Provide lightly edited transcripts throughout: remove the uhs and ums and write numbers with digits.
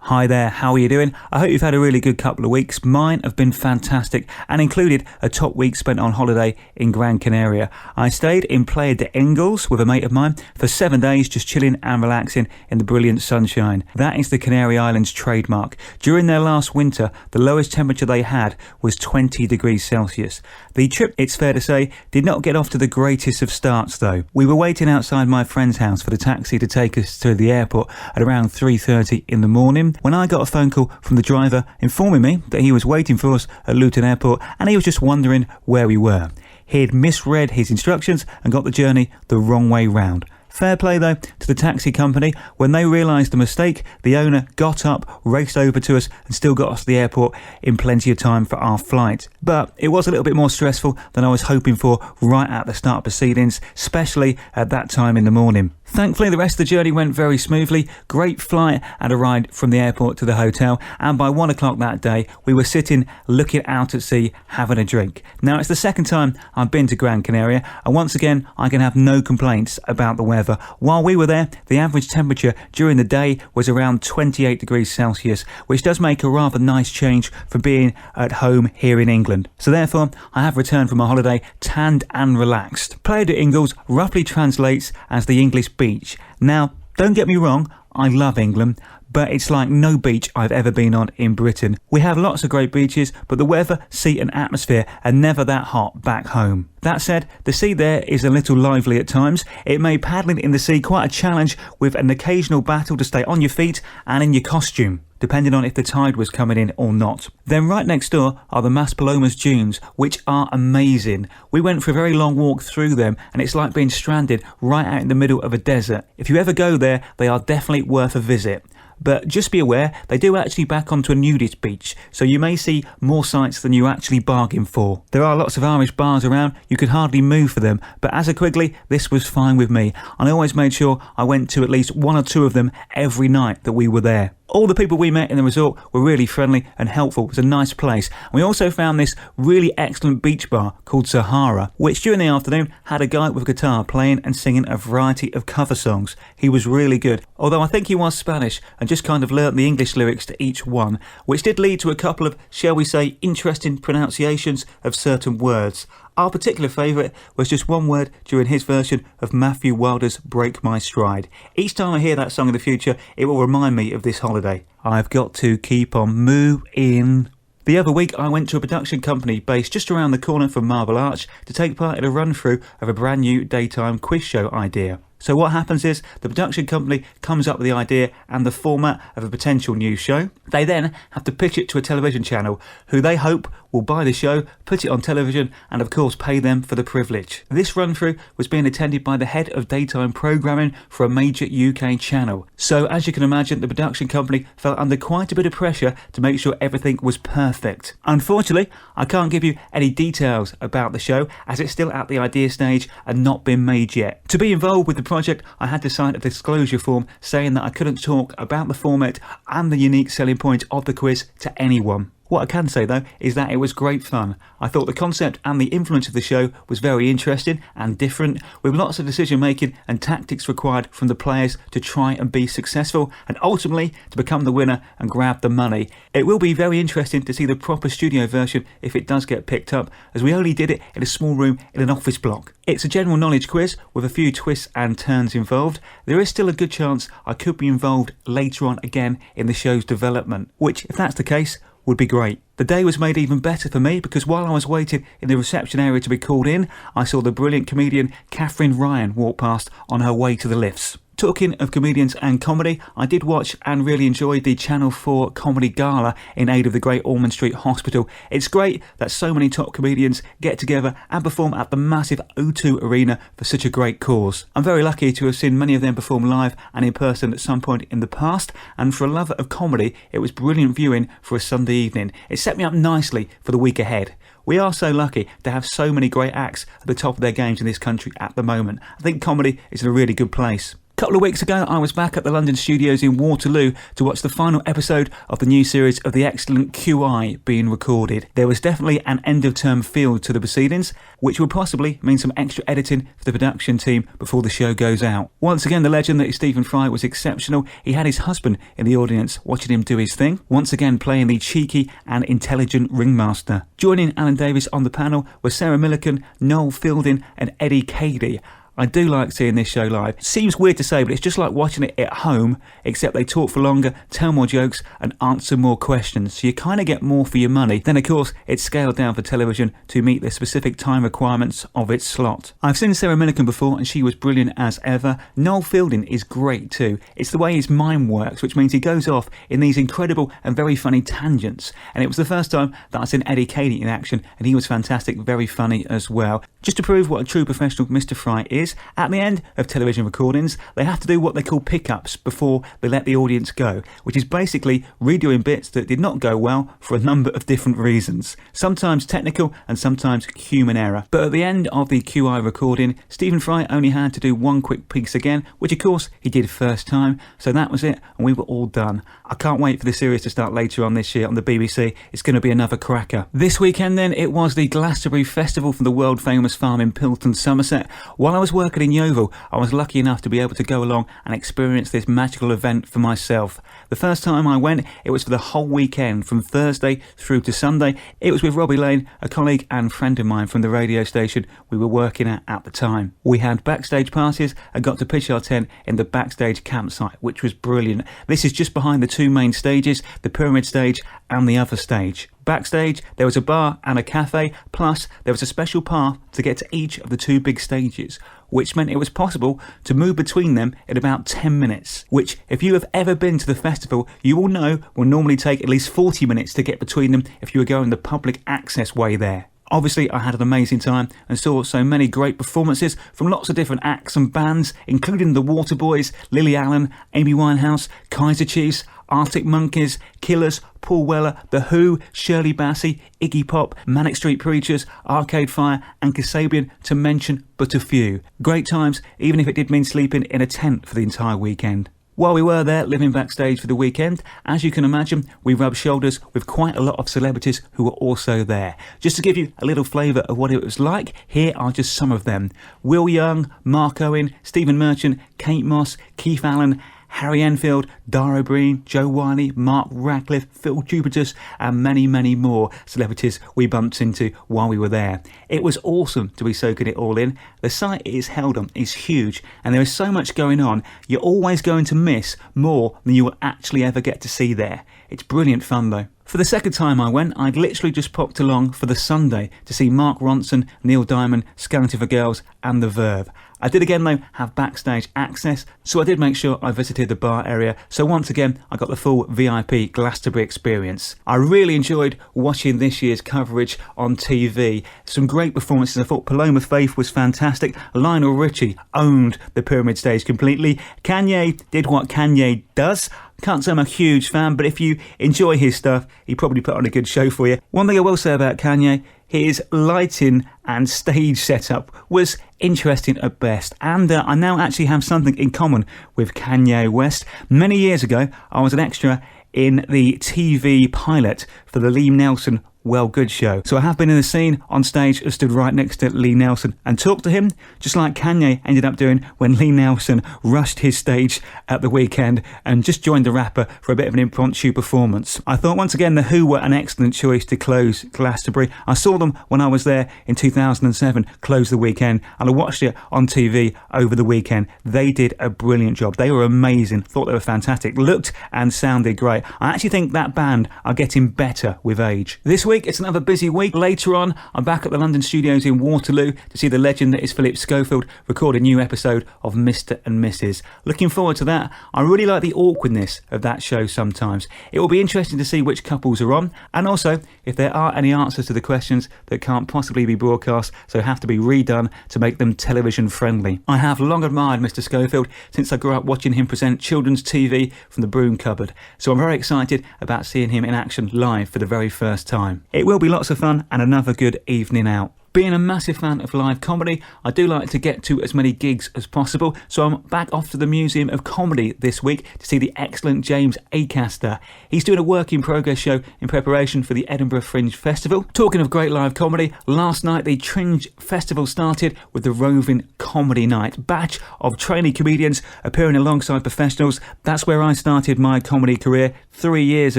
Hi there, how are you doing? I hope you've had a really good couple of weeks. Mine have been fantastic and included a top week spent on holiday in Gran Canaria. I stayed in Playa de Engels with a mate of mine for 7 days, just chilling and relaxing in the brilliant sunshine. That is the Canary Islands trademark. During their last winter, the lowest temperature they had was 20 degrees Celsius. The trip, it's fair to say, did not get off to the greatest of starts though. We were waiting outside my friend's house for the taxi to take us to the airport at around 3:30 in the morning, when I got a phone call from the driver informing me that he was waiting for us at Luton Airport and he was just wondering where we were. He had misread his instructions and got the journey the wrong way round. Fair play though to the taxi company. When they realised the mistake, the owner got up, raced over to us and still got us to the airport in plenty of time for our flight. But it was a little bit more stressful than I was hoping for right at the start of proceedings, especially at that time in the morning. Thankfully, the rest of the journey went very smoothly. Great flight and a ride from the airport to the hotel. And by 1 o'clock that day, we were sitting looking out at sea, having a drink. Now, it's the second time I've been to Gran Canaria. And once again, I can have no complaints about the weather. While we were there, the average temperature during the day was around 28 degrees Celsius, which does make a rather nice change from being at home here in England. So therefore, I have returned from my holiday tanned and relaxed. Playa de Engels roughly translates as the English beach. Now, don't get me wrong, I love England, but it's like no beach I've ever been on in Britain. We have lots of great beaches, but the weather, sea and atmosphere are never that hot back home. That said, the sea there is a little lively at times. It made paddling in the sea quite a challenge, with an occasional battle to stay on your feet and in your costume, depending on if the tide was coming in or not. Then right next door are the Maspalomas dunes, which are amazing. We went for a very long walk through them and it's like being stranded right out in the middle of a desert. If you ever go there, they are definitely worth a visit. But just be aware, they do actually back onto a nudist beach, so you may see more sights than you actually bargained for. There are lots of Irish bars around, you could hardly move for them, but as a Quigley, this was fine with me, and I always made sure I went to at least one or two of them every night that we were there. All the people we met in the resort were really friendly and helpful. It was a nice place. We also found this really excellent beach bar called Sahara, which during the afternoon had a guy with a guitar playing and singing a variety of cover songs. He was really good, although I think he was Spanish and just kind of learnt the English lyrics to each one, which did lead to a couple of, shall we say, interesting pronunciations of certain words. Our particular favourite was just one word during his version of Matthew Wilder's Break My Stride. Each time I hear that song in the future, it will remind me of this holiday. I've got to keep on moving. The other week I went to a production company based just around the corner from Marble Arch to take part in a run-through of a brand new daytime quiz show idea. So what happens is the production company comes up with the idea and the format of a potential new show. They then have to pitch it to a television channel who they hope will buy the show, put it on television and of course pay them for the privilege. This run through was being attended by the head of daytime programming for a major UK channel. So as you can imagine, the production company felt under quite a bit of pressure to make sure everything was perfect. Unfortunately, I can't give you any details about the show as it's still at the idea stage and not been made yet. To be involved with the project, I had to sign a disclosure form saying that I couldn't talk about the format and the unique selling point of the quiz to anyone. What I can say though is that it was great fun. I thought the concept and the influence of the show was very interesting and different, with lots of decision making and tactics required from the players to try and be successful and ultimately to become the winner and grab the money. It will be very interesting to see the proper studio version if it does get picked up, as we only did it in a small room in an office block. It's a general knowledge quiz with a few twists and turns involved. There is still a good chance I could be involved later on again in the show's development, which if that's the case would be great. The day was made even better for me because while I was waiting in the reception area to be called in, I saw the brilliant comedian Catherine Ryan walk past on her way to the lifts. Talking of comedians and comedy, I did watch and really enjoyed the Channel 4 Comedy Gala in aid of the Great Ormond Street Hospital. It's great that so many top comedians get together and perform at the massive O2 Arena for such a great cause. I'm very lucky to have seen many of them perform live and in person at some point in the past, and for a lover of comedy, it was brilliant viewing for a Sunday evening. It set me up nicely for the week ahead. We are so lucky to have so many great acts at the top of their games in this country at the moment. I think comedy is in a really good place. couple of weeks ago, I was back at the London studios in Waterloo to watch the final episode of the new series of the excellent QI being recorded. There was definitely an end-of-term feel to the proceedings, which will possibly mean some extra editing for the production team before the show goes out. Once again, the legend that is Stephen Fry was exceptional. He had his husband in the audience watching him do his thing, once again playing the cheeky and intelligent ringmaster. Joining Alan Davis on the panel were Sarah Millican, Noel Fielding and Eddie Cady. I do like seeing this show live. Seems weird to say, but it's just like watching it at home, except they talk for longer, tell more jokes, and answer more questions. So you kind of get more for your money. Then, of course, it's scaled down for television to meet the specific time requirements of its slot. I've seen Sarah Millican before, and she was brilliant as ever. Noel Fielding is great too. It's the way his mind works, which means he goes off in these incredible and very funny tangents. And it was the first time that I've seen Eddie Cady in action, and he was fantastic, very funny as well. Just to prove what a true professional Mr. Fry is, at the end of television recordings, they have to do what they call pickups before they let the audience go, which is basically redoing bits that did not go well for a number of different reasons, sometimes technical and sometimes human error. But at the end of the QI recording, Stephen Fry only had to do one quick piece again, which of course he did first time, so that was it and we were all done. I can't wait for the series to start later on this year on the BBC. It's going to be another cracker. This weekend then, it was the Glastonbury Festival from the world famous farm in Pilton, Somerset. While I was working in Yeovil, I was lucky enough to be able to go along and experience this magical event for myself. The first time I went, it was for the whole weekend, from Thursday through to Sunday. It was with Robbie Lane, a colleague and friend of mine from the radio station we were working at the time. We had backstage passes and got to pitch our tent in the backstage campsite, which was brilliant. This is just behind the two main stages, the pyramid stage and the other stage. Backstage, there was a bar and a cafe, plus there was a special path to get to each of the two big stages, which meant it was possible to move between them in about 10 minutes, which, if you have ever been to the festival, you will know will normally take at least 40 minutes to get between them if you were going the public access way there. Obviously, I had an amazing time and saw so many great performances from lots of different acts and bands, including the Waterboys, Lily Allen, Amy Winehouse, Kaiser Chiefs, Arctic Monkeys, Killers, Paul Weller, The Who, Shirley Bassey, Iggy Pop, Manic Street Preachers, Arcade Fire and Kasabian, to mention but a few. Great times, even if it did mean sleeping in a tent for the entire weekend. While we were there living backstage for the weekend, as you can imagine, we rubbed shoulders with quite a lot of celebrities who were also there. Just to give you a little flavour of what it was like, here are just some of them. Will Young, Mark Owen, Stephen Merchant, Kate Moss, Keith Allen, Harry Enfield, Dara Breen, Joe Wiley, Mark Radcliffe, Phil Jupitus and many, many more celebrities we bumped into while we were there. It was awesome to be soaking it all in. The site it is held on is huge and there is so much going on, you're always going to miss more than you will actually ever get to see there. It's brilliant fun though. For the second time I went, I'd literally just popped along for the Sunday to see Mark Ronson, Neil Diamond, Skellington for Girls and The Verve. I did again though have backstage access, so I did make sure I visited the bar area, so once again I got the full VIP Glastonbury experience. I really enjoyed watching this year's coverage on TV. Some great performances. I thought Paloma Faith was fantastic. Lionel Richie owned the pyramid stage completely. Kanye did what Kanye does. Can't say I'm a huge fan, but if you enjoy his stuff, he probably put on a good show for you. One thing I will say about Kanye, his lighting and stage setup was interesting at best, and I now actually have something in common with Kanye West. Many years ago, I was an extra in the TV pilot for the Lee Nelson Well Good show. So I have been in the scene on stage and stood right next to Lee Nelson and talked to him, just like Kanye ended up doing when Lee Nelson rushed his stage at the weekend and just joined the rapper for a bit of an impromptu performance. I thought once again The Who were an excellent choice to close Glastonbury. I saw them when I was there in 2007, close the weekend, and I watched it on TV over the weekend. They did a brilliant job. They were amazing. Thought they were fantastic. Looked and sounded great. I actually think that band are getting better with age. This week, it's another busy week. Later on, I'm back at the London studios in Waterloo to see the legend that is Philip Schofield record a new episode of Mr. and Mrs. Looking forward to that. I really like the awkwardness of that show sometimes. It will be interesting to see which couples are on, and also if there are any answers to the questions that can't possibly be broadcast, so have to be redone to make them television friendly. I have long admired Mr. Schofield since I grew up watching him present children's TV from the broom cupboard, so I'm very excited about seeing him in action live for the very first time. It will be lots of fun and another good evening out. Being a massive fan of live comedy, I do like to get to as many gigs as possible, so I'm back off to the Museum of Comedy this week to see the excellent James Acaster. He's doing a work in progress show in preparation for the Edinburgh Fringe Festival. Talking of great live comedy, last night the Fringe Festival started with the Roving Comedy Night, batch of trainee comedians appearing alongside professionals. That's where I started my comedy career 3 years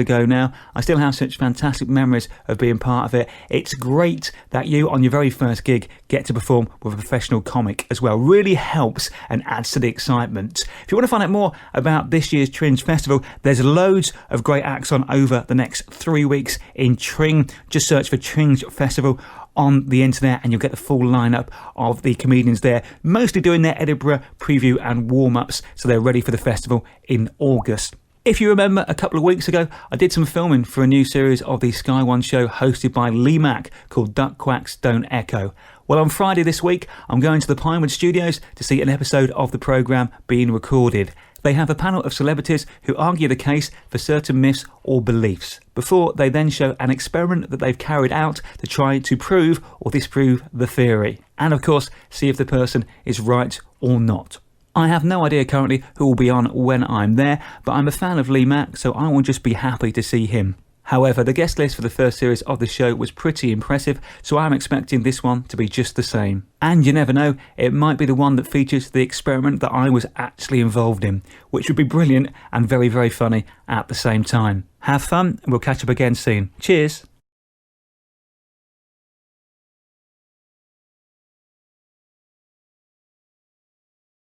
ago now. I still have such fantastic memories of being part of it. It's great that you, on your very first gig, get to perform with a professional comic as well. Really helps and adds to the excitement. If you want to find out more about this year's Fringe Festival, there's loads of great acts on over the next 3 weeks in Tring. Just search for Fringe Festival on the internet and you'll get the full lineup of the comedians there, mostly doing their Edinburgh preview and warm-ups, so they're ready for the festival in August. If you remember, a couple of weeks ago, I did some filming for a new series of the Sky One show hosted by Lee Mack called Duck Quacks Don't Echo. Well, on Friday this week, I'm going to the Pinewood Studios to see an episode of the programme being recorded. They have a panel of celebrities who argue the case for certain myths or beliefs, before they then show an experiment that they've carried out to try to prove or disprove the theory. And of course, see if the person is right or not. I have no idea currently who will be on when I'm there, but I'm a fan of Lee Mack, so I will just be happy to see him. However, the guest list for the first series of the show was pretty impressive, so I'm expecting this one to be just the same. And you never know, it might be the one that features the experiment that I was actually involved in, which would be brilliant and very, very funny at the same time. Have fun, and we'll catch up again soon. Cheers!